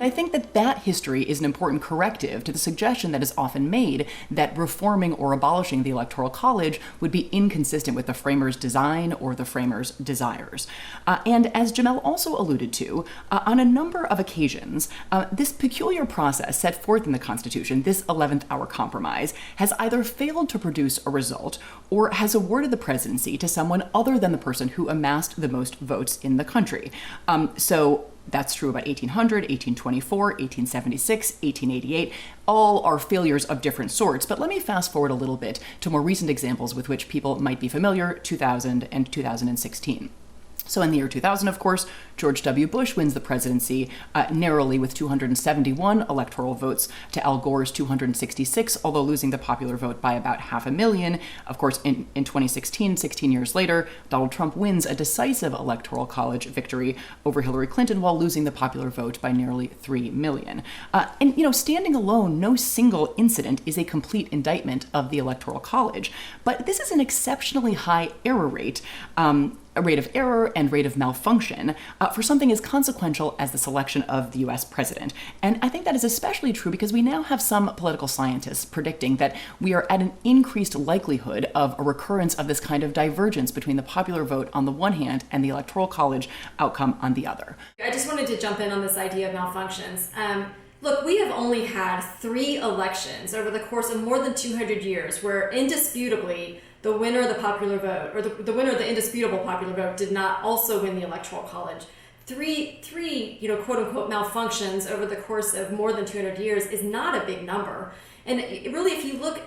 I think that history is an important corrective to the suggestion that is often made that reforming or abolishing the Electoral College would be inconsistent with the framers' design or the framers' desires. And as Jamelle also alluded to, on a number of occasions, this peculiar process set forth in the Constitution, this 11th hour compromise, has either failed to produce a result or has awarded the presidency to someone other than the person who amassed the most votes in the country. So that's true about 1800, 1824, 1876, 1888. All are failures of different sorts, but let me fast forward a little bit to more recent examples with which people might be familiar, 2000 and 2016. So in the year 2000, of course, George W. Bush wins the presidency narrowly with 271 electoral votes to Al Gore's 266, although losing the popular vote by about 500,000. Of course, in 2016, 16 years later, Donald Trump wins a decisive Electoral College victory over Hillary Clinton while losing the popular vote by nearly 3 million. And, standing alone, no single incident is a complete indictment of the Electoral College. But this is an exceptionally high error rate. A rate of error and rate of malfunction for something as consequential as the selection of the US president. And I think that is especially true because we now have some political scientists predicting that we are at an increased likelihood of a recurrence of this kind of divergence between the popular vote on the one hand and the Electoral College outcome on the other. I just wanted to jump in on this idea of malfunctions. Look, we have only had 3 elections over the course of more than 200 years where indisputably the winner of the popular vote, or the winner of the indisputable popular vote, did not also win the Electoral College. Three, quote-unquote malfunctions over the course of more than 200 years is not a big number. And really, if you look,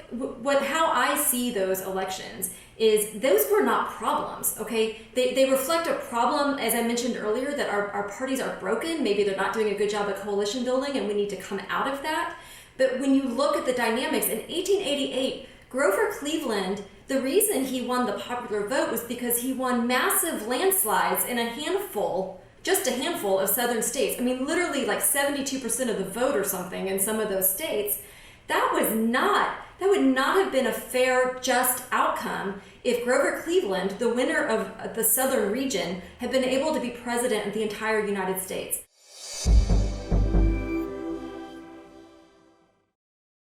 how I see those elections is those were not problems, okay? They reflect a problem, as I mentioned earlier, that our parties are broken. Maybe they're not doing a good job at coalition building, and we need to come out of that. But when you look at the dynamics, in 1888, Grover Cleveland, the reason he won the popular vote was because he won massive landslides in just a handful of southern states. I mean, literally like 72% of the vote or something in some of those states. That would not have been a fair, just outcome if Grover Cleveland, the winner of the southern region, had been able to be president of the entire United States.